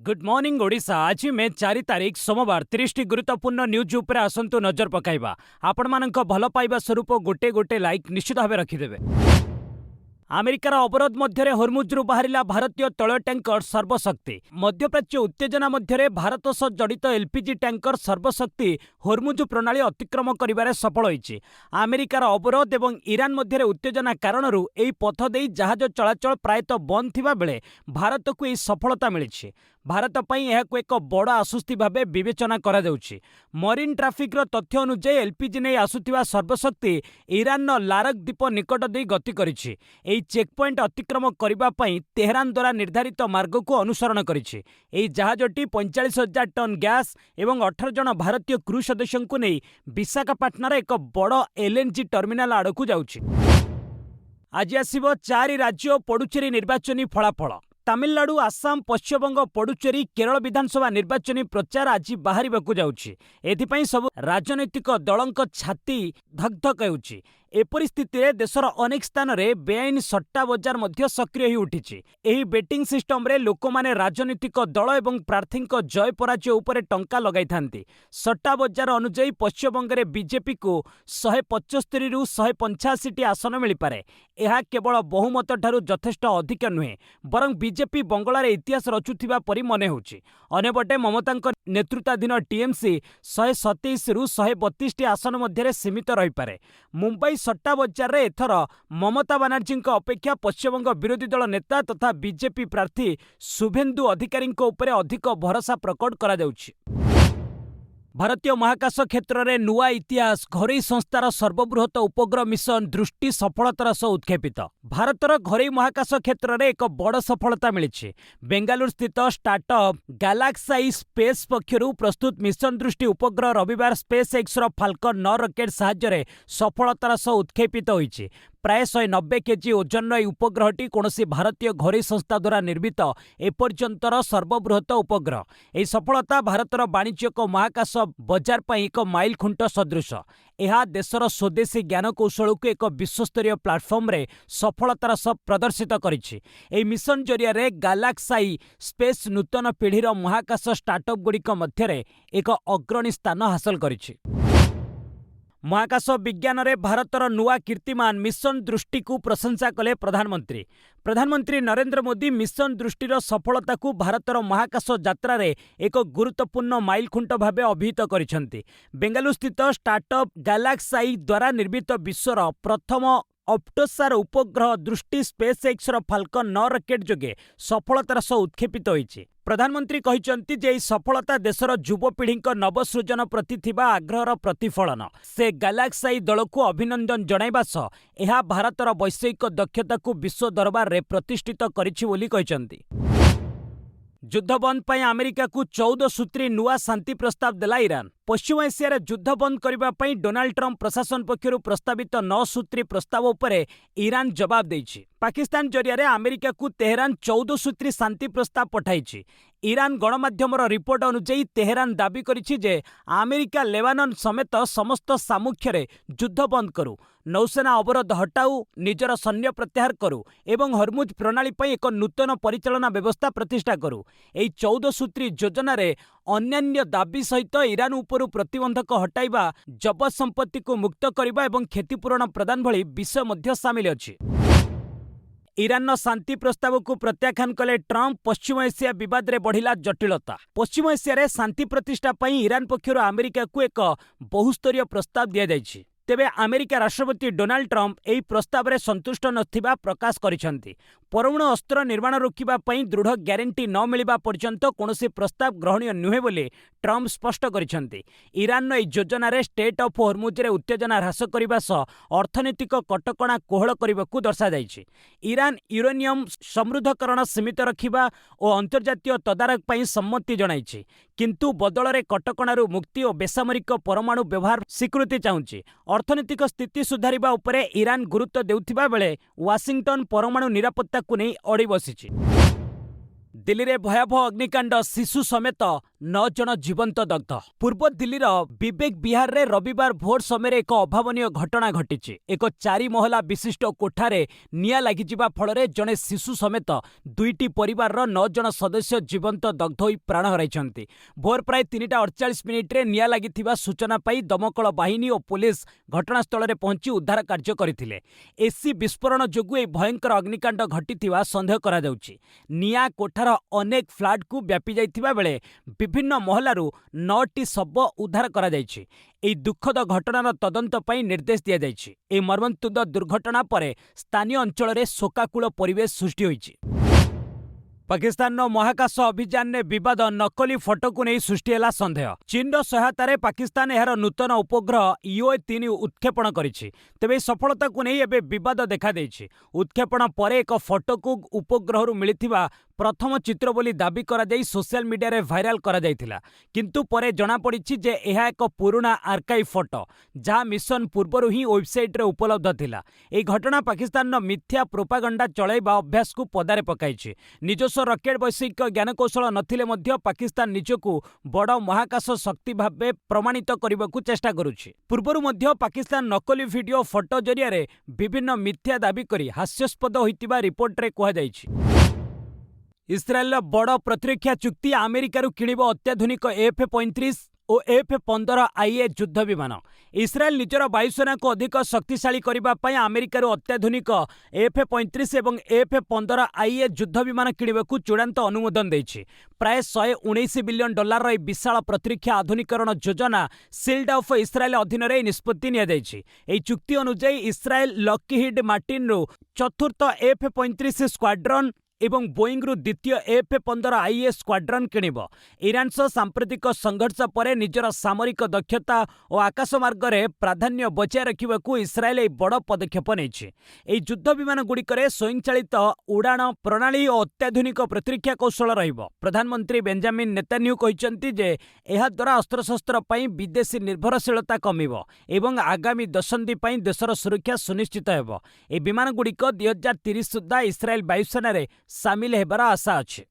Good morning Odisha. आज मे 4 तारिख सोमवार 30 गुरुत्वपूर्ण न्यूज उपरे आसंतु नजर पकाइबा। आपण मानक भल पाइबा स्वरूप गोटे गोटे लाइक निश्चित भाव रखिदेवे। अमेरिकार अवरोध मध्य हर्मुज्रु बाहरिला भारतीय तैल टैंकर सर्वशक्ति। मध्यप्राच्य उत्तेजना मध्य भारत सह जड़ित एलपीजी टैंकर सर्वशक्ति हर्मुज प्रणाली अतिक्रम करिबारे सफल होइछि। अमेरिकार अवरोध एवं ईरान मध्य उत्तेजना कारणरू एही पथ देई जहाज चलाचल प्रायतः बंद थिबा बेले भारत को एही सफलता मिलिछि। भारत पई एहाको एक बड़ आश्वस्ति भावे विवेचना करा जाउछि। मरीन ट्राफिक रो तथ्य अनुसार एलपीजी नै आसुथिबा सर्वशक्ति ईरान लारक द्वीप निकट देई गति करिछि। एही चेक पॉइंट अतिक्रम करिबा पई तेहरान द्वारा निर्धारित मार्ग को अनुसरण करिछि। एही जहाजटी 45,000 टन गैस एवं 18 जन भारतीय क्रू सदस्यों को नै विशाखापाटनार एक बड़ एलएनजी टर्मिनाल आड़कू जाउछि। आज आसिबो 4 राज्य पुडुचेरी निर्वाचनी फलाफल। तमिलनाडु, आसाम, पश्चिमबंग, पुडुचेरी, केरल विधानसभा निर्वाचनी प्रचार आज बाहरिबाकू जाउछि। एथिपई सब राजनैतिक दलंक छाती धकधक हेउछि। ए परिस्थिति रे देशर अनेक स्थान रे बेआईन सट्टा बजार मध्य सक्रिय हो उठिछि। एही बेटिंग सिस्टम रे लोक माने राजनीतिक दल एवं प्रार्थी जय पराजय उपरे टंका लगाई थांती। सट्टा बजार अनुसार पश्चिमबंग रे बीजेपी को 175 रु 185 टी आसन मिल पारे। यह केवल बहुमत ठारू यथेष्ट अधिक नुहे, बरं बीजेपी बंगलार इतिहास रचुथिबा परि मने होछि। अन्यपटे ममता नेतृत्वाधीन टीएमसी 127 रु 132 टी आसन मध्य सीमित रही पारे। मुंबई सट्टा बजार रे एथर ममता बानार्जी अपेक्षा पश्चिमबंग विरोधी दल नेता तथा बीजेपी प्रार्थी शुभेन्दु अधिकारी उपरे अधिक भरोसा प्रकट करा जाउछि। भारतीय महाकाश क्षेत्र में नुआ इतिहास। घरोई संस्थार सर्वबृहत उपग्रह मिशन दृष्टि सफलतार सह उत्क्षेपित। भारतर घरोई महाकाश क्षेत्र में एक बड़ सफलता मिली। बेंगालुरु स्थित स्टार्टअप गैलेक्साई स्पेस पक्षरु प्रस्तुत मिशन दृष्टि उपग्रह रविवार स्पेस एक्स फाल्कन 9 रॉकेट साहाय्य सफलतार सह उत्क्षेपित होइछि। प्राय 190 केजी ओजन उपग्रहटी कौनसी भारतीय घरोई संस्था द्वारा निर्मित एपर्यंतर सर्वबृहत उपग्रह। यह सफलता भारतर वाणिज्यिक महाकाश बजार पर एक माइल खुंट सदृश। यह देशर स्वदेशी ज्ञानकौशल को एक विश्वस्तरीय प्लाटफर्म रे सफलतार सह प्रदर्शित करिछि। एही मिशन जरिया गैलेक्साई स्पेस नूतन पीढ़ीर महाकाश स्टार्टअप गुड़िक मध्य एक अग्रणी स्थान हासिल करिछि। महाकाश विज्ञान रे भारतर नुआ कीर्तिमान मिशन दृष्टि को प्रशंसा कले प्रधानमंत्री। प्रधानमंत्री नरेंद्र मोदी मिशन दृष्टिर सफलता को भारतर महाकाश यात्रा रे एक गुरुत्वपूर्ण माइल खुंट भावे अभिहित करिसेंति। बेंगालुरु स्थित स्टार्टअप गैलेक्साई द्वारा निर्मित विश्वर प्रथम ऑप्टोसार उपग्रह दृष्टि स्पेस एक्स फाल्कन 9 रॉकेट जोगे सफलतार सह उत्क्षेपित होइछि। प्रधानमंत्री कहिसंति जे सफलता देशर युवपीढ़ी नवसृजन प्रति थिबा आग्रहर प्रतिफलन। से गैलेक्साई दल को अभिनंदन जणाइबा सह एहा भारतर वैषयिक दक्षता को विश्व दरबार रे प्रतिष्ठित करिछि बोली कहिसंति। युद्ध बंद पर अमेरिका को 14 सूत्री नुआ शांति प्रस्ताव देला ईरान। पश्चिम एशिया युद्ध बंद करने डोनाल्ड ट्रंप प्रशासन पक्षर प्रस्तावित 9 सूत्री प्रस्ताव उपरे ईरान जवाब देइछि। पाकिस्तान जरिया अमेरिका को तेहरान 14 सूत्री शांति प्रस्ताव पठाइछि। ईरान गणमाध्यम रिपोर्ट अनुसार तेहरान दाबी करिछि जे अमेरिका लेबानन समेत समस्त सामुख्य युद्ध बंद करू, नौसेना अवरोध हटाऊ, निजर सैन्य प्रत्याहार करू एवं हर्मुज प्रणाली पर एक नूतन परिचालना व्यवस्था प्रतिष्ठा करू। एही 14 सूत्री योजना रे अन्यान्य दाबी सहित ईरान उपरू प्रतिबंधक हटाइबा, जबत संपत्ति को मुक्त करबा एवं क्षतिपूरण प्रदान भली विषय मध्य सामिल अछि। ईरान शांति प्रस्ताव को प्रत्याख्यान कले ट्रंप। पश्चिम एशिया विवाद रे बढ़िला जटिलता। पश्चिम एशिया रे शांति प्रतिष्ठा पई ईरान पक्षर अमेरिका को एक बहुस्तरीय प्रस्ताव दिया जाइछि। तेबे अमेरिका राष्ट्रपति डोनाल्ड ट्रंप एही प्रस्ताव रे संतुष्ट नथिबा प्रकाश करिसेंति। परमाणु अस्त्र निर्माण रोकिबा पई दृढ़ ग्यारंटी न मिलिबा पर्यंत कोनोसी प्रस्ताव ग्रहणीय नुहे बोली ट्रंप स्पष्ट करिसेंति। ईरान एही योजना रे स्टेट ऑफ हर्मुज रे उत्तेजना ह्रास करिबा सह अर्थनैतिक कटकणा कोहळ करिबाकू दर्शा जाइछि। ईरान यूरेनियम समृद्धकरण सीमित रखिबा और अंतर्जातीय तदारक पई सम्मति जणाइछि, किंतु बदल रे कटकणारू मुक्ति और बेसामरिक परमाणु व्यवहार स्वीकृति चाहुछि। अर्थनैतिक स्थिति सुधारिबा उपरे ईरान गुरुत्व देउथिबा बेले वाशिंगटन परमाणु निरापत्ता को नहीं अड़ी बसिछि। दिल्ली रे भयावह अग्निकांड शिशु समेत 9 जन जीवंत दग्ध। पूर्व दिल्लीर विवेक विहार रे रविवार भोर समय एक अभावनीय घटना घटी। एक 4 महला विशिष्ट कोठारे निया लागिजिबा फଳରେ जणे शिशु समेत 2टी परिवार 9 जन सदस्य जीवंत दग्ध होई प्राण हराइछन्ति। भोर प्राय 3:48 मिनिट्रे निया लागिथिबा सूचना पाई दमकल बाहिनी और पुलिस घटनास्थल रे पहुंची उद्धार कार्य करथिले। एसी विस्फोरण जोगु ए भयंकर अग्निकांड घटिथिबा संदेह करा जाउछि। निया कोठार अनेक फ्लैट को व्यापी जाइथिबा बेले विभिन्न महलारू 9टी शव उद्धार करा जाइछि। एई दुखद घटनार तदंत पई निर्देश दिया जाइछि। ए मर्मन्तुद दुर्घटना परे स्थानीय अंचल रे शोकाकुल परिवेश सृष्टि होइछि। पाकिस्तान महाकाश अभियान ने विवाद नकली फोटो को नहीं सृष्टि है सन्देह। चीन सहायतार पाकिस्तान यार नूतन उपग्रह EO-3 उत्क्षेपण करिछि। तेबे सफलता को नहीं एबे विवाद देखा देइछि। उत्क्षेपण परे एक फोटो को उपग्रह मिलिथिबा प्रथम चित्र बोली दाबी करा जाई सोशल मीडिया रे भाइराल करा जाइथिला। किंतु परे जणा पड़िछि जे एहा एक पुराना आर्काइव फोटो जहाँ मिशन पूर्वरु ही वेबसाइट रे उपलब्ध थिला। एई घटना पाकिस्तान मिथ्या प्रोपागंडा चलाइबा अभ्यास को पदारे पकाइछि। निजस्व रॉकेट वैषयिक ज्ञानकौशल नथिले मध्य पाकिस्तान निजकू बड़ महाकाश शक्ति भावे प्रमाणित करबाकू चेष्टा करुछि। पूर्वरु मध्य पाकिस्तान नकली वीडियो फोटो जरिया रे विभिन्न मिथ्या दाबी करी हास्यास्पद होइतिबा रिपोर्ट रे कहा जाइछि। इस्राएल बड़ प्रतिरक्षा चुक्ति अमेरिकार किणिब अत्याधुनिक F-35 और F-15IA युद्ध विमान। इस्राएल निजर वायुसेना को अधिक शक्तिशाली करने अमेरिकार अत्याधुनिक F-35 और F-15IA युद्ध विमान किणवाकू चूड़ांत अनुमोदन देइछि। प्राय $119 बिलियन विशाल प्रतिरक्षा आधुनिकरण योजना सील्ड ऑफ इस्राएल अधीन निष्पत्ति निया जाइछि। एही चुक्ति अनुसार इस्राएल लॉकहीड मार्टिन रो चतुर्थ F-35 स्क्वाड्रन एवं बोइंग रु द्वितीय F-15IA स्क्वाड्रन किणिब। ईरान सह सांप्रतिक संघर्ष पर निजर सामरिक दक्षता और आकाश मार्ग में प्राधान्य बचाई रखा इस्राएल बड़ पदक्षेप नेछि। एही युद्ध विमान गुड़िकर स्वयंचालित उड़ाण प्रणाली और अत्याधुनिक प्रतिरक्षा कौशल रहिबो। प्रधानमंत्री बेंजामिन नेतान्याहू कहिसंति जे एहा द्वारा अस्त्रशस्त्र पई विदेशी निर्भरशीलता कमिबो एवं आगामी दशंधि पई देशर सुरक्षा सुनिश्चित हेबो। ए विमान गुड़िक 2030 सुद्धा इस्राएल वायुसेना रे सामिल हेबार आशा अछि।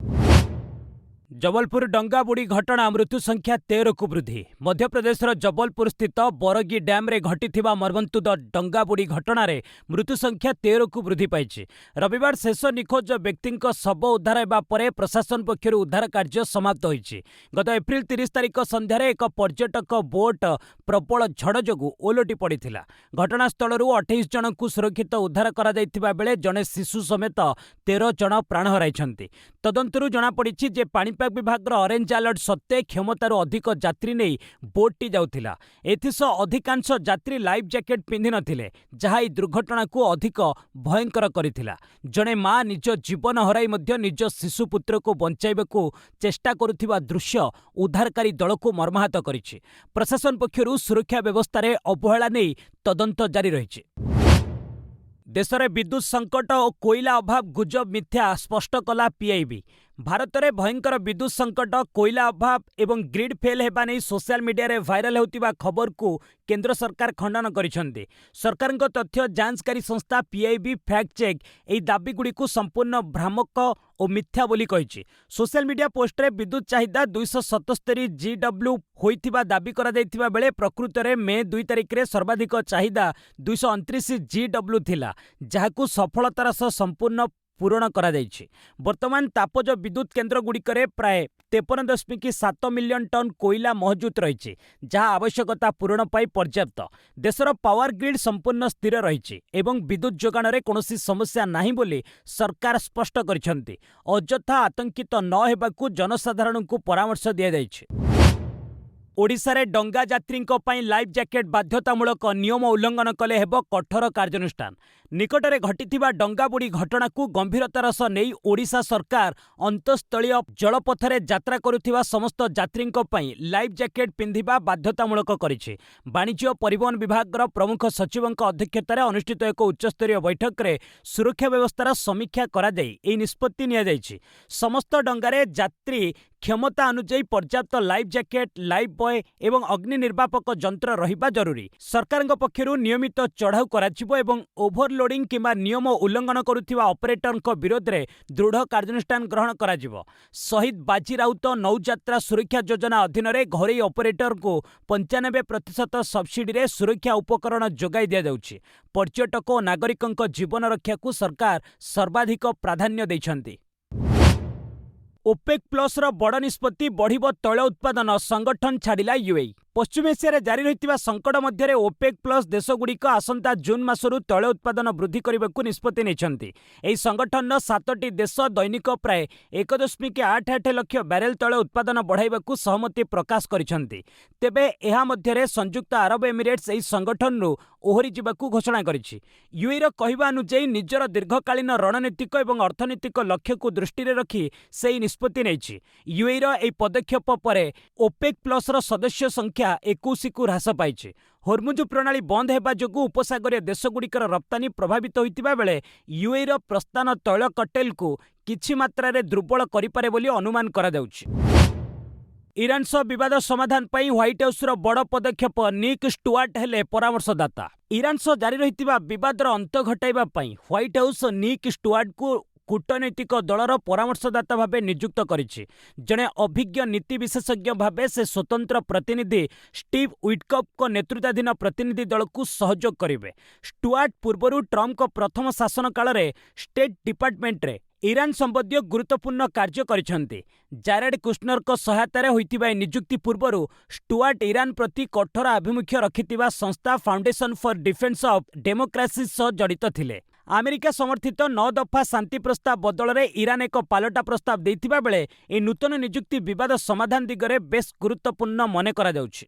जबलपुर डंगा बुड़ी घटना मृत्यु संख्या 13 को वृद्धि। मध्य प्रदेश जबलपुर स्थित बरगी डैम रे घटिथिबा मर्मन्तुद डंगा बुड़ी घटना रे मृत्यु संख्या 13 को वृद्धि पाइछि। रविवार शेष निखोज व्यक्ति शव उद्धार हेबा परे प्रशासन पक्षरु उद्धार कार्य समाप्त होइछि। गत एप्रिल 30 तारिख संध्यार एक पर्यटक बोट प्रबल झड़ जोगु ओलटी पड़िथिला। घटनास्थलरू 28 जन को सुरक्षित उद्धार करा जाइथिबा बेले जने शिशु समेत 13 जन प्राण हराइछन्ति। तदंतरू जणा पड़िछि जे पाणीपाग विभाग ऑरेंज अलर्ट सत्ते क्षमतारू अधिक यात्री नहीं बोटटी जाउथिला। एथिसह अधिकांश यात्री लाइफ जैकेट पिंधि नथिले जहा ई दुर्घटना को अधिक भयंकर करिथिला। जणे मां निज जीवन हराई मध्य निज शिशुपुत्र को बंचाइबाकू चेष्टा करुथिबा दृश्य उद्धारकारी दल को मर्माहत करिछि। प्रशासन पक्षरु सुरक्षा व्यवस्था रे अवहेला नहीं तदंत जारी रहिछि। देश में विद्युत संकट और कोयला अभाव गुजब मिथ्या स्पष्ट कला PIB। भारत में भयंकर विद्युत संकट कोयला अभाव एवं ग्रिड फेल हेबा नहीं सोशल मीडिया रे भाइराल होतिबा खबर को केंद्र सरकार खंडन करिसेंति। सरकार तथ्य जांचकारी संस्था PIB फैक्ट चेक एही दाबी गुड़ी को संपूर्ण भ्रामक और मिथ्या बोली कहिछि। सोशल मीडिया पोस्ट रे विद्युत चाहिदा 277 GW होइथिबा दाबी करा जाइथिबा बेले प्रकृत रे मे 2 तारिख रे सर्वाधिक चाहिदा 229 GW थिला, जहाकू सफलतार सह संपूर्ण पूरण करा जाइछि। वर्तमान तापज विद्युत केन्द्र गुड़िकरे प्राय 53.7 मिलियन टन कोयला मौजूद रही, जहां आवश्यकता पूरण पाई पर्याप्त। देशर पावर ग्रिड संपूर्ण स्थिर रही एवं विद्युत जोगाण में कौन समस्या नहीं बोली सरकार स्पष्ट करिसेंति। अଯଥା आतंकित न हेबाकू जनसाधारण को परामर्श दिया जाइछि। ओडिशा रे डंगा यात्री लाइफ जैकेट बाध्यतामूलक नियम उल्लंघन कले हेब कठोर कार्यानुष्ठान। निकटरे घटिथिबा डंगा बुड़ी घटना को गंभीरतार सह नहीं ओडिशा सरकार अंतस्थलीय जलपथरे यात्रा करुथिबा समस्त यात्री लाइफ जैकेट पिंधिबा बाध्यतामूलक करिछि। वाणिज्य परिवहन विभाग प्रमुख सचिव अध्यक्षतार अनुष्ठित एक उच्चस्तरीय बैठक रे सुरक्षा व्यवस्थार समीक्षा करा जाई एही निष्पत्ति निया जाइछि। समस्त डंगारे यात्री क्षमता अनुଯାयी पर्याप्त लाइफ जैकेट, लाइफ बॉय एवं अग्नि निर्वापक जंत्र रहिबा जरूरी। सरकारक पक्षरु नियमित चढ़ाऊ कराजिबो एवं ओभरलोडिंग किंबा नियम उल्लंघन करुथिबा ऑपरेटरक विरोध रे दृढ़ कार्यानुष्ठान ग्रहण कराजिबो। शहीद बाजी राउत नौयात्रा सुरक्षा योजना अधीन रे घरोई ऑपरेटर को 95% सब्सिडी रे सुरक्षा उपकरण जोगाई दिया जाउछि। पर्यटक और नागरिकक जीवन रक्षा को सरकार सर्वाधिक प्राधान्य दैछन्ति। ओपेक प्लस रो बड़ निष्पत्ति बढ़िबो तैल उत्पादन, संगठन छाड़िला यूएई। पश्चिम एशिया जारी रहितिबा संकट मध्यरे ओपेक प्लस देशगुड़िक आसंता जून मासरू तैल उत्पादन वृद्धि करबाकू निष्पत्ति नेछन्ति। एही संगठनर 7टी देश दैनिक प्राय 1.88 लाख बैरेल तैल उत्पादन बढ़ाइबाकू सहमति प्रकाश करिसन्ति। तेबे एहा मध्यरे संयुक्त अरब एमिरेट्स एही संगठनरू ओहरी जिबाकू घोषणा करिछि। यूएईर कहिबा अनुसार निजर दीर्घकालीन रणनीतिक एवं अर्थनैतिक लक्ष्य को दृष्टि रे रखी सेही निष्पत्ति नेछि। यूएईर एही पदक्षेप परे ओपेक प्लस रो सदस्य संख्या 21 को ह्रास पाइछि। हर्मुज प्रणाली बंद हेबा जोगु उपसागरीय देशगुड़िकर रप्तानी प्रभावित होइतिबा बेले यूएईर प्रस्थान तैल कटेल को किछि मात्रा रे दुर्बल करिपारे बोली अनुमान करा जाउछि। इरान सह विवाद समाधान पाई व्हाइट हाउस रो बड़ पदक्षेप, निक स्टुआर्ट हेले परामर्शदाता। इरान सह जारी रहितिबा विवादर अंत घटाइबा पाई व्हाइट हाउस निक स्टुआर्ट को कूटनैतिक दलर परामर्शदाता भावे नियुक्त करिछि। जणे अभिज्ञ नीति विशेषज्ञ भावे से स्वतंत्र प्रतिनिधि स्टीव विटकॉफ को नेतृत्वाधीन प्रतिनिधि दल को सहयोग करिवे। स्टुआर्ट पूर्वरु ट्रम्प को प्रथम शासन काल रे स्टेट डिपार्टमेंट रे ईरान संबंधी गुरुत्वपूर्ण कार्य करिसेंति। जारेड कुशनर को सहायतारे होइतिबा नियुक्ति पूर्वरु स्टुआर्ट ईरान प्रति कठोर आभिमुख्य रखितिबा संस्था foundation for defence of democracy सह जड़ित थिले। अमेरिका समर्थित 9 दफा शांति प्रस्ताव बदल में ईरान एक पालटा प्रस्ताव देथिबा बेले ए नूतन नियुक्ति विवाद समाधान दिगरे बेस गुरुत्वपूर्ण मने करा जाउछि।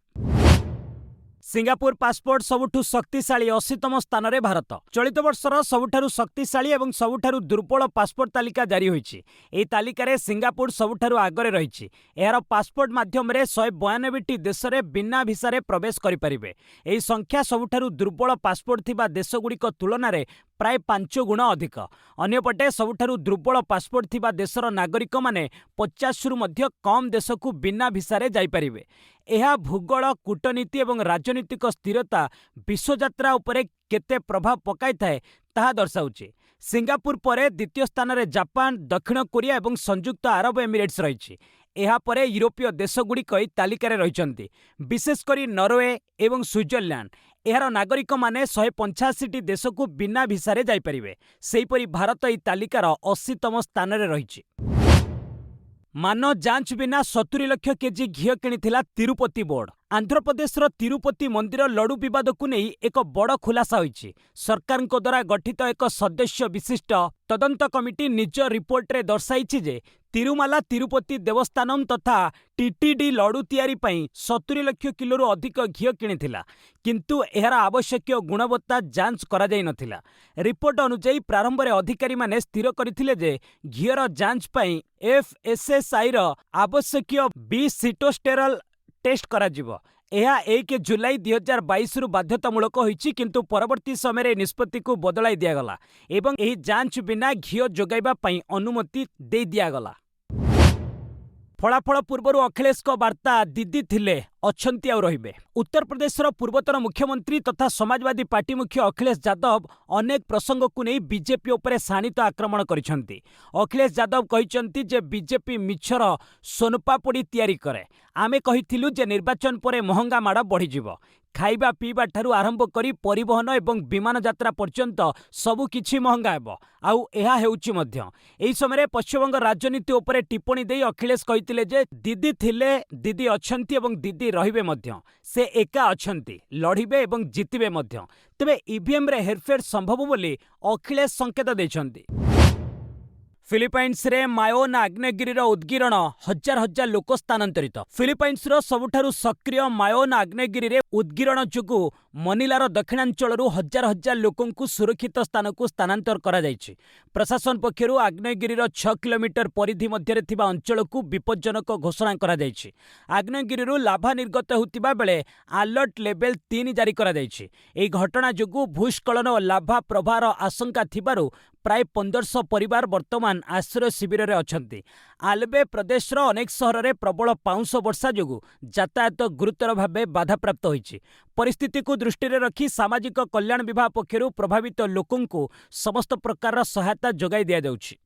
सिंगापुर पासपोर्ट सबुठु शक्तिशाली 80तम स्थान रे भारत। चलित वर्षर सबुठारु शक्तिशाली एवं सबुठारु दुर्बल पासपोर्ट तालिका जारी होइछि। एही तालिकारे सिंगापुर सबुठारु आगरे रहिछि। एहार पासपोर्ट माध्यम रे 192टी देश रे बिना भिसा रे प्रवेश करि परिबे। एही संख्या सबुठारु दुर्बल पासपोर्ट थिबा देशगुड़िक तुलना रे प्राय 5 गुण अधिक। अन्यपटे सबुठारु दुर्बल पासपोर्ट थिबा देशर नागरिक माने 50 रु मध्य कम देश को बिना भिसा रे जाई परिबे। एहा भूगोल, कूटनीति एवं राजनीतिक स्थिरता विश्वयात्रा उपरे केते प्रभाव पकाई थाए ताहा दर्शाउछि। सिंगापुर परे द्वितीय स्थान रे जापान, दक्षिण कोरिया एवं संयुक्त अरब एमिरेट्स रहिछि। एहा परे यूरोपीय देशगुड़िक एही तालिकारे रहिछन्ति, विशेषकरी नॉर्वे एवं स्विट्जरलैंड। एहार नागरिक माने 185टी देश को बिना भिसारे जाई परिबे। सेहीपरि भारत एही तालिकार 80तम स्थान रे रहिछि। मान जांच बिना 70 लाख केजी घी किनिथिला तिरुपति बोर्ड। आंध्र प्रदेशर तिरुपति मंदिर लडू विवाद को नहीं एक बड़ खुलासा होइछि। सरकार द्वारा गठित एक सदस्य विशिष्ट तदंत कमिटी निज रिपोर्ट रे दर्शाइछि जे तिरुमाला तिरुपति देवस्थानम तथा टीटीडी लडू तैयारी पई 70 लाख किलो अधिक घी किनिथिला, किंतु एहार आवश्यक गुणवत्ता जांच करा जाई नथिला। रिपोर्ट अनुसार प्रारंभ में अधिकारी माने स्थिर करथिले जे घीर जांच पई एफएसएसआई रो आवश्यक बी-सिटोस्टेरल टेस्ट करा जिवो। यह 1 जुलाई 2022 रु बाध्यतामूलक होइछि, किंतु परवर्ती समय निष्पत्ति को बदलाई दियागला एवं एही जांच बिना घी जोगाइबा पई अनुमति दे दियागला। फलाफल पूर्व अखिलेश को वार्ता दीदी थिले अछंती आउ रहिबे। उत्तर प्रदेशर पूर्वतन मुख्यमंत्री तथा समाजवादी पार्टी मुख्य अखिलेश यादव अनेक प्रसंग को नहीं बीजेपी उपरे शाणित आक्रमण करिसंती। अखिलेश यादव कहिसंती जे बीजेपी मिछर सोनपापड़ी तैयारी करे। आमे कहिथिलु जे निर्वाचन परे महंगा माड़ बढ़ी जिवो। खाइबा पीबा ठारू आरंभ करी परिवहन एवं विमान यात्रा पर्यंत सबु किछि महंगा हेबो, आउ एहा हेउछि मध्य। एही समय पश्चिमबंग राजनीति उपरे टिप्पणी देई अखिलेश कहिथिले जे दीदी थिले, दीदी अछंती एवं दीदी रहिबे मध्य। से एका अछंती, लढिबे एवं जितिबे मध्य। तेबे ईवीएम रे हेरफेर संभव बोली अखिलेश संकेत दैछंती। फिलिपाइन्स रे मायोन आग्नेयगिरीर उद्गीरण हजार हजार लोक स्थानांतरित। फिलिपाइन्स रो सबुठारु सक्रिय मायोन आग्नेयगिरी रे उद्गीरण जोगु मनिलार दक्षिणांचलरू हजार हजार लोकंकु सुरक्षित स्थान को स्थानांतर करा जायछि। प्रशासन पक्षरु आग्नेयगिरीर 6 किलोमीटर परिधि मध्यरे थिबा अंचल को विपज्जनक घोषणा करा जायछि। आग्नेयगिरीरू लाभा निर्गत होतिबा बेले अलर्ट लेवल 3 जारी करा जायछि। एही घटना जोगु भूस्खलन और लाभा प्रवाहर आशंका थिबारु प्राय 1500 परिवार वर्तमान आश्रय शिविर में अछंती। आलबे प्रदेशर अनेक सहर में प्रबल पाउंस वर्षा जोगु यातायात गुरुतर भाव बाधाप्राप्त होइछि। परिस्थिति को दृष्टि में रखी सामाजिक कल्याण विभाग पक्षरु प्रभावित लोकंकु समस्त प्रकार सहायता जोगाई दिया जाउछि।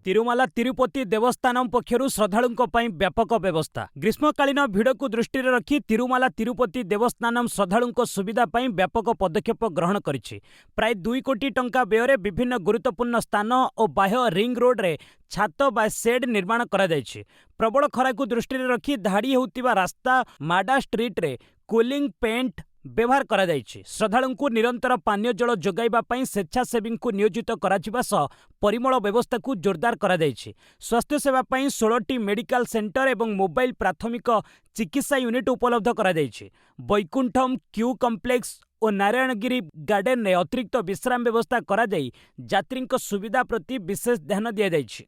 तिरुमाला तिरुपति देवस्थानम पक्षरु श्रद्धालुंक पई व्यापक व्यवस्था। ग्रीष्मकालीन भिड़ को दृष्टि में रखी तिरुमाला तिरुपति देवस्थानम श्रद्धालुंक सुविधा पई व्यापक पदक्षेप ग्रहण करिछि। प्राय 2 कोटी टंका व्यय विभिन्न गुरुत्वपूर्ण स्थान और बाह्य रिंग रोड रे छात बा शेड निर्माण करा जायछि। प्रबल खरा को दृष्टि में रखी धाड़ी होउतिबा रास्ता माडा स्ट्रीट रे कूलिंग पेंट व्यवहार करा जायछि। श्रद्धालुंकु निरंतर पानीय जल जोगाइबा पई स्वेच्छासेवी को नियोजित कराजिबा सह परिमल व्यवस्था को जोरदार करा जायछि। स्वास्थ्य सेवा पई 16टी मेडिकल सेंटर एवं मोबाइल प्राथमिक चिकित्सा यूनिट उपलब्ध करा जायछि। बैकुंठम क्यू कॉम्प्लेक्स और नारायणगिरी गार्डन में अतिरिक्त विश्राम व्यवस्था करा जाई यात्रींक सुविधा प्रति विशेष ध्यान दिया जायछि।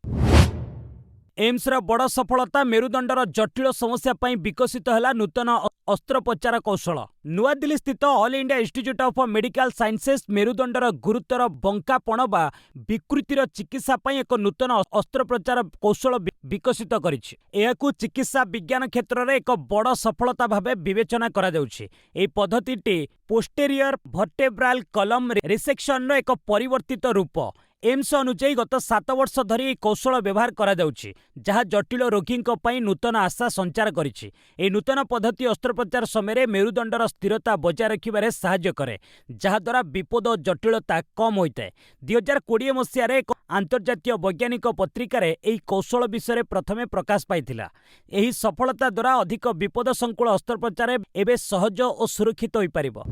एम्स रा बड़ सफलता मेरुदंडर जटिल समस्या पई विकसित हैला नूतन अस्त्रोपचार कौशल। नुआदिल्ली स्थित All India Institute of Medical Sciences मेरुदंडर गुरुतर बंकापण बा विकृतिर चिकित्सा पई एक नूतन अस्त्रोपचार कौशल विकसित करिछि। एहाकु चिकित्सा विज्ञान क्षेत्र में एक बड़ सफलता भावे विवेचना करा जाउछि। एही पद्धतिटी पोस्टेरियर वर्टेब्राल कलम रिसेक्शन एक परिवर्तित रूप। एम्स अनुଯାयी गत 7 वर्ष धरी कौशल व्यवहार करा जाउछि, जहाँ जटिल रोगींक पई नूतन आशा संचार करिछि। एही नूतन पद्धति अस्त्रोपचार समय मेरुदंडर स्थिरता बजाय रखिबारे सहाय्य करे, जहाद्वारा विपद और जटिलता कम होइताए। 2020 मसीहारे एक अंतर्जातीय वैज्ञानिक पत्रिकार एही कौशल विषय प्रथमे प्रकाश पाइथिला। एही सफलता द्वारा अधिक विपद संकुल अस्त्रोपचार एबे सहज और सुरक्षित होई पारिबो।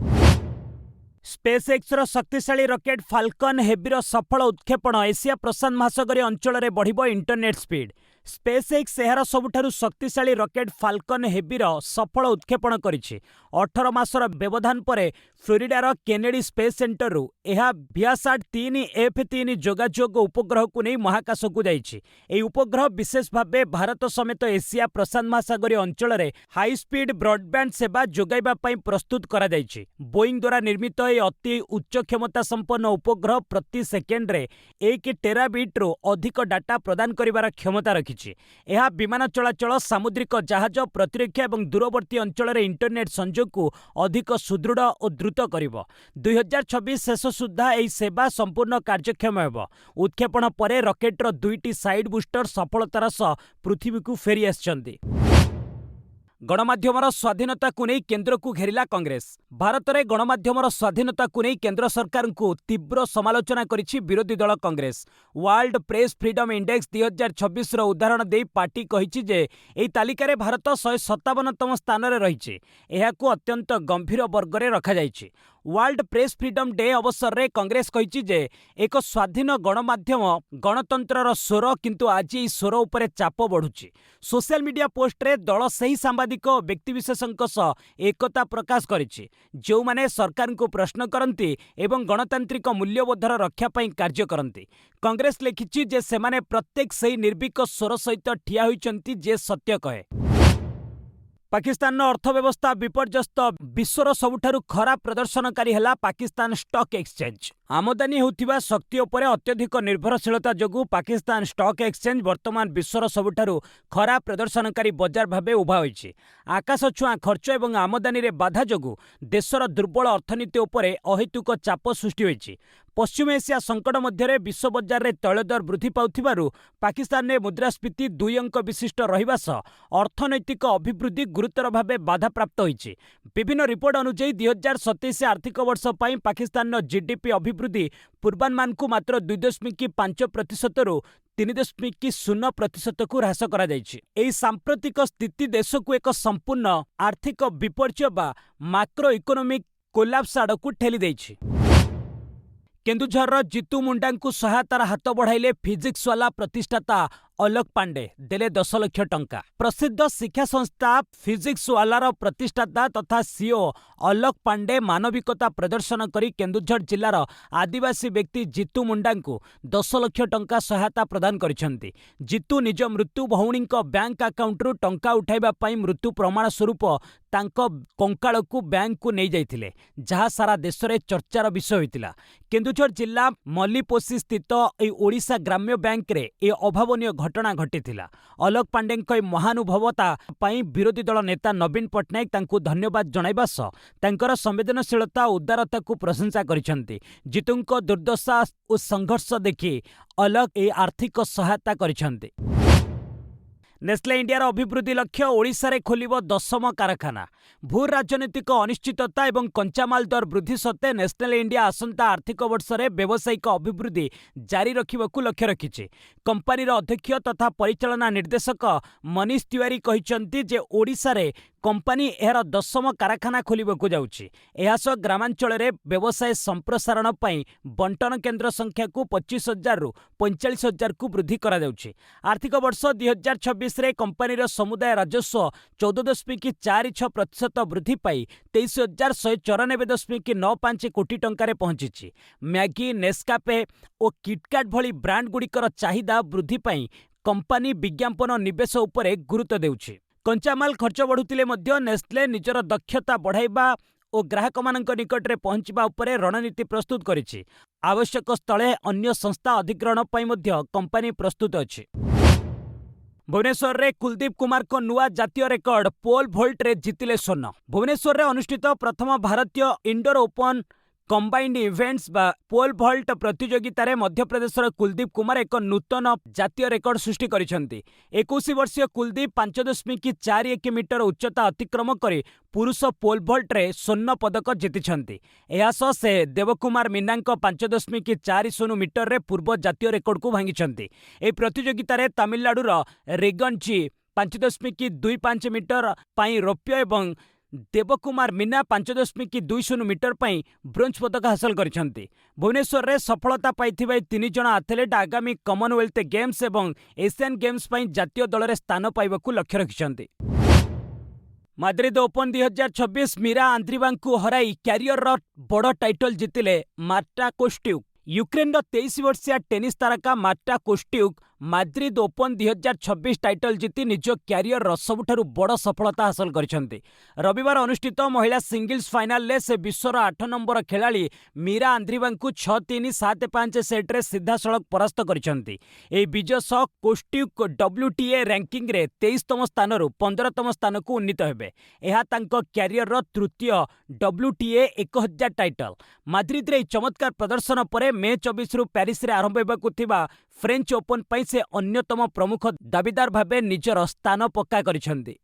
स्पेस एक्सर शक्तिशाली रॉकेट फाल्कन हेवीर सफल उत्क्षेपण एशिया प्रशांत महासागरीय अंचल में बढ़िबो इंटरनेट स्पीड। स्पेस एक्स एहार सबुठारु शक्तिशाली रॉकेट फाल्कन हेवीर सफल उत्क्षेपण करिछि। 18 मासर व्यवधान परे फ्लोरिडार केनेडी स्पेस सेंटर रु एहा भियासाट 3F3 जोगाजोग उपग्रह को नहीं महाकाश को जाइछि। एही उपग्रह विशेष भावे भारत समेत एशिया प्रशांत महासागरीय अंचल में हाई स्पीड ब्रॉडबैंड सेवा जोगाइबा पई प्रस्तुत करा जाइछि। बोइंग द्वारा निर्मित यह अति उच्च क्षमता संपन्न उपग्रह प्रति सेकेंड रे 1 टेराबिट रु अधिक डाटा प्रदान करिबार क्षमता रखिछि। यह विमान चलाचल सामुद्रिक जहाज प्रतिरक्षा और दूरवर्ती अंचल में इंटरनेट संजोग को अधिक सुदृढ़ और द्रुत करिबो। 2026 शेष सुधा यह सेवा संपूर्ण कार्यक्षम हेबो। उत्क्षेपण परे रॉकेटर 2टी साइड बूस्टर सफलतार सह पृथ्वी को फेरी आछंती। गणमाध्यमर स्वाधीनता को नहीं केंद्र को घेरिला कांग्रेस। भारत में गणमाध्यमर स्वाधीनता को नहीं केंद्र सरकार को तीव्र समालोचना करिछि विरोधी दल Congress. World press freedom index 2026 रो उदाहरण दे पार्टी कहिछि जे एही तालिका भारत 157तम स्थान रे रहिछि। एहाकु अत्यंत गंभीर वर्ग रे रखा जाइछि। वर्ल्ड प्रेस फ्रीडम डे अवसर रे कांग्रेस कहिछि जे एक स्वाधीन गणमाध्यम गणतंत्रर स्वर किंतु आज ई स्वर उपरे चाप बढ़ुछि। सोशल मीडिया पोस्ट रे दल सही सांबादिक व्यक्तिविशेषଙ୍କ सह एकता प्रकाश करिछि, जो माने सरकार को प्रश्न करती एवं गणतांत्रिक मूल्यबोधर रक्षा पई कार्य करती। कांग्रेस लिखिछि जे सेमाने प्रत्येक सही निर्भीक स्वर सहित ठिया होइचंती जे सत्य कहे। पाकिस्तान अर्थव्यवस्था विपर्यस्त। विश्वर सबुठारु खराब प्रदर्शनकारी है पाकिस्तान स्टॉक एक्सचेंज। आमदानी होतिबा शक्ति उपरे अत्यधिक निर्भरशीलता जोगु पाकिस्तान स्टॉक एक्सचेंज वर्तमान विश्वर सबुठारु खराब प्रदर्शनकारी बजार भावे उभा होइछि। आकाश छुआ खर्च एवं आमदानी रे बाधा जोगु देशर दुर्बल अर्थनीति उपरे अहेतुक चाप सृष्टि होइछि। पश्चिम एशिया संकट मध्य विश्व बजार में तैल दर वृद्धि पाउथिबारु पाकिस्तान में मुद्रास्फीति 2 अंक विशिष्ट रहिबा सह अर्थनैतिक अभिवृद्धि गुरुतर भावे बाधाप्राप्त होइछि। विभिन्न रिपोर्ट अनुसार 2027 आर्थिक वर्ष पई पाकिस्तान जीडीपी अभिवृद्धि पूर्वानुमान को मात्र 2.5% रु 3.0% को ह्रास करा जाइछि। एही सांप्रतिक स्थिति देश को एक संपूर्ण आर्थिक विपर्य बा माक्रो इकोनॉमिक कोलैप्स आड़कू ठेली देइछि। केन्दुझर जीतू मुंडा को सहायतार हाथ बढ़ाइले फिजिक्स वाला प्रतिष्ठाता ଅଲୋକ ପାଣ୍ଡେ ଦେଲେ 10 ଲକ୍ଷ ଟଙ୍କା। ପ୍ରସିଦ୍ଧ ଶିକ୍ଷା ସଂସ୍ଥା ଫିଜିକ୍ସୱାଲାର ପ୍ରତିଷ୍ଠାତା ତଥା ସିଓ ଅଲୋକ ପାଣ୍ଡେ ମାନବିକତା ପ୍ରଦର୍ଶନ କରି କେନ୍ଦୁଝର ଜିଲ୍ଲାର ଆଦିବାସୀ ବ୍ୟକ୍ତି ଜିତୁ ମୁଣ୍ଡାଙ୍କୁ 10 ଲକ୍ଷ ଟଙ୍କା ସହାୟତା ପ୍ରଦାନ କରିଛନ୍ତି। ଜିତୁ ନିଜ ମୃତ୍ୟୁ ଭଉଣୀଙ୍କ ବ୍ୟାଙ୍କ ଆକାଉଣ୍ଟରୁ ଟଙ୍କା ଉଠାଇବା ପାଇଁ ମୃତ୍ୟୁ ପ୍ରମାଣ ସ୍ୱରୂପ ତାଙ୍କ କଙ୍କାଳକୁ ବ୍ୟାଙ୍କକୁ ନେଇଯାଇଥିଲେ, ଯାହା ସାରା ଦେଶରେ ଚର୍ଚ୍ଚାର ବିଷୟ ହୋଇଥିଲା। କେନ୍ଦୁଝର ଜିଲ୍ଲା ମଲ୍ଲିପୋଷି ସ୍ଥିତ ଏହି ଓଡ଼ିଶା ଗ୍ରାମ୍ୟ ବ୍ୟାଙ୍କରେ ଏ ଅଭାବନୀୟ ଘଟଣା ଘଟିଥିଲା। ଅଲୋକ ପାଣ୍ଡେଙ୍କ ଏହି ମହାନୁଭବତା ପାଇଁ ବିରୋଧୀ ଦଳ ନେତା ନବୀନ ପଟ୍ଟନାୟକ ତାଙ୍କୁ ଧନ୍ୟବାଦ ଜଣାଇବା ସହ ତାଙ୍କର ସମ୍ବେଦନଶୀଳତା ଓ ଉଦାରତାକୁ ପ୍ରଶଂସା କରିଛନ୍ତି। ଜିତୁଙ୍କ ଦୁର୍ଦ୍ଦଶା ଓ ସଂଘର୍ଷ ଦେଖି ଅଲୋକ ଏହି ଆର୍ଥିକ ସହାୟତା କରିଛନ୍ତି। ନେସ୍ଲେ ଇଣ୍ଡିଆର ଅଭିବୃଦ୍ଧି ଲକ୍ଷ୍ୟ ଓଡ଼ିଶାରେ ଖୋଲିବ 10ମ କାରଖାନା। ଭୂ ରାଜନୈତିକ ଅନିଶ୍ଚିତତା ଏବଂ କଞ୍ଚାମାଲ ଦର ବୃଦ୍ଧି ସତ୍ତ୍ୱେ ନେସ୍ଲେ ଇଣ୍ଡିଆ ଆସନ୍ତା ଆର୍ଥିକ ବର୍ଷରେ ବ୍ୟବସାୟିକ ଅଭିବୃଦ୍ଧି ଜାରି ରଖିବାକୁ ଲକ୍ଷ୍ୟ ରଖିଛି। କମ୍ପାନୀର ଅଧ୍ୟକ୍ଷ ତଥା ପରିଚାଳନା ନିର୍ଦ୍ଦେଶକ ମନୀଷ ତିୱାରୀ କହିଛନ୍ତି ଯେ ଓଡ଼ିଶାରେ କମ୍ପାନୀ ଏହାର 10ମ କାରଖାନା ଖୋଲିବାକୁ ଯାଉଛି। ଏହା ସହ ଗ୍ରାମାଞ୍ଚଳରେ ବ୍ୟବସାୟ ସମ୍ପ୍ରସାରଣ ପାଇଁ ବଣ୍ଟନ କେନ୍ଦ୍ର ସଂଖ୍ୟାକୁ 25,000ରୁ 45,000କୁ ବୃଦ୍ଧି କରାଯାଉଛି। ଆର୍ଥିକ ବର୍ଷ 2026ରେ କମ୍ପାନୀର ସମୁଦାୟ ରାଜସ୍ୱ 14.46% ବୃଦ୍ଧି ପାଇ 23,194.95 କୋଟି ଟଙ୍କାରେ ପହଞ୍ଚିଛି। ମ୍ୟାଗି, ନେସ୍କାଫେ ଓ କିଟକାଟ ଭଳି ବ୍ରାଣ୍ଡଗୁଡ଼ିକର ଚାହିଦା ବୃଦ୍ଧି ପାଇଁ କମ୍ପାନୀ ବିଜ୍ଞାପନ ନିବେଶ ଉପରେ ଗୁରୁତ୍ୱ ଦେଉଛି। କଞ୍ଚାମାଲ ଖର୍ଚ୍ଚ ବଢ଼ୁଥିଲେ ମଧ୍ୟ ନେସ୍ଲେ ନିଜର ଦକ୍ଷତା ବଢ଼ାଇବା ଓ ଗ୍ରାହକମାନଙ୍କ ନିକଟରେ ପହଞ୍ଚିବା ଉପରେ ରଣନୀତି ପ୍ରସ୍ତୁତ କରିଛି। ଆବଶ୍ୟକ ସ୍ଥଳେ ଅନ୍ୟ ସଂସ୍ଥା ଅଧିଗ୍ରହଣ ପାଇଁ ମଧ୍ୟ କମ୍ପାନୀ ପ୍ରସ୍ତୁତ ଅଛି। ଭୁବନେଶ୍ୱରରେ କୁଲଦୀପ କୁମାରଙ୍କ ନୂଆ ଜାତୀୟ ରେକର୍ଡ ପୋଲ୍ ଭୋଲ୍ଟରେ ଜିତିଲେ ସ୍ୱର୍ଣ୍ଣ। ଭୁବନେଶ୍ୱରରେ ଅନୁଷ୍ଠିତ ପ୍ରଥମ ଭାରତୀୟ ଇଣ୍ଡୋର ଓପନ୍ କମ୍ବାଇନ୍ଡ ଇଭେଣ୍ଟସ୍ ବା ପୋଲ୍ ଭଲ୍ଟ ପ୍ରତିଯୋଗିତାରେ ମଧ୍ୟପ୍ରଦେଶର କୁଲଦୀପ କୁମାର ଏକ ନୂତନ ଜାତୀୟ ରେକର୍ଡ ସୃଷ୍ଟି କରିଛନ୍ତି। 21 ବର୍ଷୀୟ କୁଲଦୀପ 5.41 ମିଟର ଉଚ୍ଚତା ଅତିକ୍ରମ କରି ପୁରୁଷ ପୋଲ୍ ଭଲ୍ଟରେ ସ୍ୱର୍ଣ୍ଣ ପଦକ ଜିତିଛନ୍ତି। ଏହା ସହ ସେ ଦେବକୁମାର ମୀନାଙ୍କ 5.40 ମିଟରରେ ପୂର୍ବ ଜାତୀୟ ରେକର୍ଡକୁ ଭାଙ୍ଗିଛନ୍ତି। ଏହି ପ୍ରତିଯୋଗିତାରେ ତାମିଲନାଡୁର ରେଗନ୍ଜି 5.25 ମିଟର ପାଇଁ ରୌପ୍ୟ ଏବଂ ଦେବକୁମାର ମୀନା 5.20 ମିଟର ପାଇଁ ବ୍ରୋଞ୍ଜ ପଦକ ହାସଲ କରିଛନ୍ତି। ଭୁବନେଶ୍ୱରରେ ସଫଳତା ପାଇଥିବା ଏହି 3 ଜଣ ଆଥଲେଟ୍ ଆଗାମୀ କମନୱେଲ୍ଥ ଗେମ୍ସ ଏବଂ ଏସିଆନ୍ ଗେମ୍ସ ପାଇଁ ଜାତୀୟ ଦଳରେ ସ୍ଥାନ ପାଇବାକୁ ଲକ୍ଷ୍ୟ ରଖିଛନ୍ତି। ମାଦ୍ରିଦ ଓପନ୍ 2026 ମୀରା ଆନ୍ଦ୍ରିଭାଙ୍କୁ ହରାଇ କ୍ୟାରିୟରର ବଡ଼ ଟାଇଟଲ ଜିତିଲେ ମାର୍ଟା କୋଷ୍ଟ୍ୟୁକ୍। ୟୁକ୍ରେନର 23 ବର୍ଷୀୟ ଟେନିସ୍ ତାରକା ମାର୍ଟା କୋଷ୍ଟ୍ୟୁକ୍ ମାଦ୍ରିଦ ଓପନ୍ 2026 ଟାଇଟଲ ଜିତି ନିଜ କ୍ୟାରିୟରର ସବୁଠାରୁ ବଡ଼ ସଫଳତା ହାସଲ କରିଛନ୍ତି। ରବିବାର ଅନୁଷ୍ଠିତ ମହିଳା ସିଙ୍ଗଲ୍ସ ଫାଇନାଲରେ ସେ ବିଶ୍ୱର 8 ନମ୍ବର ଖେଳାଳି ମୀରା ଆନ୍ଦ୍ରିଭାଙ୍କୁ 6-3, 7-5 ସେଟ୍ରେ ସିଧାସଳଖ ପରାସ୍ତ କରିଛନ୍ତି। ଏହି ବିଜୟ ସହ କୋଷ୍ଟ୍ୟୁକ୍ WTA ରାଙ୍କିଙ୍ଗରେ 23ତମ ସ୍ଥାନରୁ 15ତମ ସ୍ଥାନକୁ ଉନ୍ନୀତ ହେବେ। ଏହା ତାଙ୍କ କ୍ୟାରିୟରର ତୃତୀୟ WTA 1000 ଟାଇଟଲ। ମାଦ୍ରିଦରେ ଏହି ଚମତ୍କାର ପ୍ରଦର୍ଶନ ପରେ ମେ 24ରୁ ପ୍ୟାରିସରେ ଆରମ୍ଭ ହେବାକୁ ଥିବା ଫ୍ରେଞ୍ଚ ଓପନ୍ ପାଇଁ ସେ ଅନ୍ୟତମ ପ୍ରମୁଖ ଦାବିଦାର ଭାବେ ନିଜର ସ୍ଥାନ ପକ୍କା କରିଛନ୍ତି।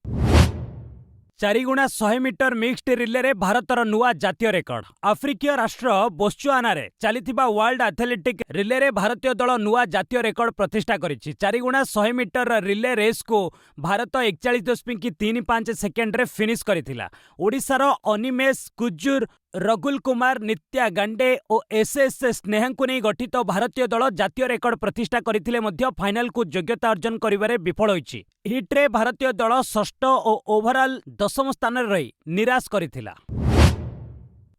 4x 100 ମିଟର ମିକ୍ସଡ ରିଲେରେ ଭାରତର ନୂଆ ଜାତୀୟ ରେକର୍ଡ। ଆଫ୍ରିକୀୟ ରାଷ୍ଟ୍ର ବୋତ୍ସୁଆନାରେ ଚାଲିଥିବା ୱାର୍ଲଡ ଆଥଲେଟିକ୍ ରିଲେରେ ଭାରତୀୟ ଦଳ ନୂଆ ଜାତୀୟ ରେକର୍ଡ ପ୍ରତିଷ୍ଠା କରିଛି। 4x 100 ମିଟର ରିଲେ ରେସ୍କୁ ଭାରତ 41.35 ସେକେଣ୍ଡରେ ଫିନିଶ୍ କରିଥିଲା। ଓଡ଼ିଶାର ଅନିମେଶ କୁଜୁର, ରଗୁଲ କୁମାର, ନିତ୍ୟା ଗାଣ୍ଡେ ଓ SS ସ୍ନେହାଙ୍କୁ ନେଇ ଗଠିତ ଭାରତୀୟ ଦଳ ଜାତୀୟ ରେକର୍ଡ ପ୍ରତିଷ୍ଠା କରିଥିଲେ ମଧ୍ୟ ଫାଇନାଲକୁ ଯୋଗ୍ୟତା ଅର୍ଜନ କରିବାରେ ବିଫଳ ହୋଇଛି। ହିଟ୍ରେ ଭାରତୀୟ ଦଳ ଷଷ୍ଠ ଓ ଓଭରଅଲ୍ 10ମ ସ୍ଥାନରେ ରହି ନିରାଶ କରିଥିଲା।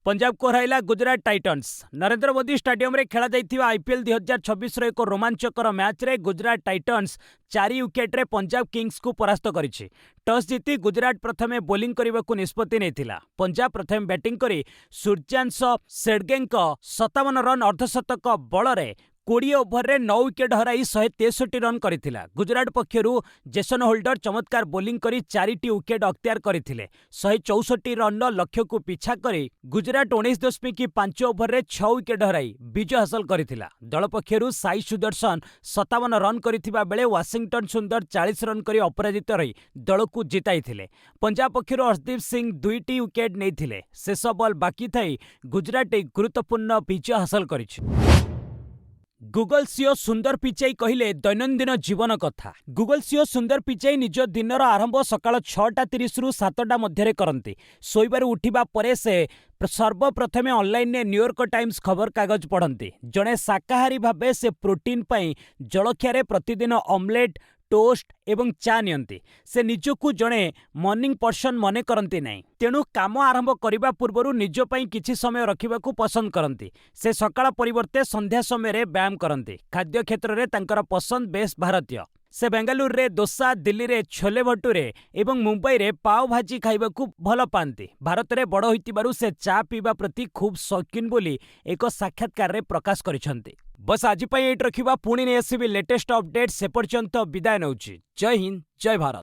ପଞ୍ଜାବକୁ ହରାଇଲା ଗୁଜରାଟ ଟାଇଟନ୍ସ। ନରେନ୍ଦ୍ର ମୋଦି ଷ୍ଟାଡିୟମରେ ଖେଳାଯାଇଥିବା IPL 2026ର ଏକ ରୋମାଞ୍ଚକର ମ୍ୟାଚ୍ରେ ଗୁଜରାଟ ଟାଇଟନ୍ସ 4 ୱିକେଟରେ ପଞ୍ଜାବ କିଙ୍ଗସ୍କୁ ପରାସ୍ତ କରିଛି। ଟସ୍ ଜିତି ଗୁଜରାଟ ପ୍ରଥମେ ବୋଲିଂ କରିବାକୁ ନିଷ୍ପତ୍ତି ନେଇଥିଲା। ପଞ୍ଜାବ ପ୍ରଥମେ ବ୍ୟାଟିଂ କରି ସୂର୍ଯ୍ୟାଂଶ ସେଡ୍ଗେଙ୍କ 57 ରନ୍ ଅର୍ଦ୍ଧଶତକ ବଳରେ 20 ଓଭରରେ 9 ୱିକେଟ୍ ହରାଇ 163 ରନ୍ କରିଥିଲା। ଗୁଜରାଟ ପକ୍ଷରୁ ଜେସନ ହୋଲ୍ଡର ଚମତ୍କାର ବୋଲିଂ କରି 4ଟି ୱିକେଟ୍ ଅକ୍ତିଆର କରିଥିଲେ। 164 ରନ୍ର ଲକ୍ଷ୍ୟକୁ ପିଛା କରି ଗୁଜରାଟ 19.5 ଓଭରରେ 6 ୱିକେଟ୍ ହରାଇ ବିଜୟ ହାସଲ କରିଥିଲା। ଦଳ ପକ୍ଷରୁ ସାଇ ସୁଦର୍ଶନ 57 ରନ୍ କରିଥିବା ବେଳେ ୱାଶିଂଟନ ସୁନ୍ଦର 40 ରନ୍ କରି ଅପରାଜିତ ରହି ଦଳକୁ ଜିତାଇଥିଲେ। ପଞ୍ଜାବ ପକ୍ଷରୁ ହର୍ଷଦୀପ ସିଂ 2ଟି ୱିକେଟ୍ ନେଇଥିଲେ। ଶେଷ ବଲ୍ ବାକି ଥାଇ ଗୁଜରାଟ ଏହି ଗୁରୁତ୍ୱପୂର୍ଣ୍ଣ ବିଜୟ ହାସଲ କରିଛି। ଗୁଗଲ ସିଓ ସୁନ୍ଦର ପିଚାଇ କହିଲେ ଦୈନନ୍ଦିନ ଜୀବନ କଥା। ଗୁଗଲ ସିଓ ସୁନ୍ଦର ପିଚାଇ ନିଜ ଦିନର ଆରମ୍ଭ ସକାଳ 6:30ରୁ 7ଟା ମଧ୍ୟରେ କରନ୍ତି। ଶୋଇବାରୁ ଉଠିବା ପରେ ସେ ସର୍ବପ୍ରଥମେ ଅନଲାଇନରେ ନ୍ୟୁୟର୍କ ଟାଇମ୍ସ ଖବରକାଗଜ ପଢ଼ନ୍ତି। ଜଣେ ଶାକାହାରୀ ଭାବେ ସେ ପ୍ରୋଟିନ୍ ପାଇଁ ଜଳଖିଆରେ ପ୍ରତିଦିନ ଅମଲେଟ୍, ଟୋଷ୍ଟ ଏବଂ ଚା ନିଅନ୍ତି। ସେ ନିଜକୁ ଜଣେ ମର୍ଣ୍ଣିଂ ପର୍ସନ ମନେ କରନ୍ତି ନାହିଁ, ତେଣୁ କାମ ଆରମ୍ଭ କରିବା ପୂର୍ବରୁ ନିଜ ପାଇଁ କିଛି ସମୟ ରଖିବାକୁ ପସନ୍ଦ କରନ୍ତି। ସେ ସକାଳ ପରିବର୍ତ୍ତେ ସନ୍ଧ୍ୟା ସମୟରେ ବ୍ୟାୟାମ କରନ୍ତି। ଖାଦ୍ୟ କ୍ଷେତ୍ରରେ ତାଙ୍କର ପସନ୍ଦ ବେଶ୍ ଭାରତୀୟ। ସେ ବେଙ୍ଗାଲୁରୁରେ ଦୋସା, ଦିଲ୍ଲୀରେ ଛୋଲେ ଭଟୁରେ ଏବଂ ମୁମ୍ବାଇରେ ପାଓ ଭାଜି ଖାଇବାକୁ ଭଲ ପାଆନ୍ତି। ଭାରତରେ ବଡ଼ ହୋଇଥିବାରୁ ସେ ଚା ପିଇବା ପ୍ରତି ଖୁବ୍ ସୌକିନ ବୋଲି ଏକ ସାକ୍ଷାତକାରରେ ପ୍ରକାଶ କରିଛନ୍ତି। ବସ୍ ଆଜି ପାଇଁ ଏଇଠି ରଖିବା, ପୁଣି ନେଇ ଆସିବି ଲେଟେଷ୍ଟ ଅପଡେଟ୍। ସେ ପର୍ଯ୍ୟନ୍ତ ବିଦାୟ ନେଉଛି। ଜୟ ହିନ୍ଦ, ଜୟ ଭାରତ।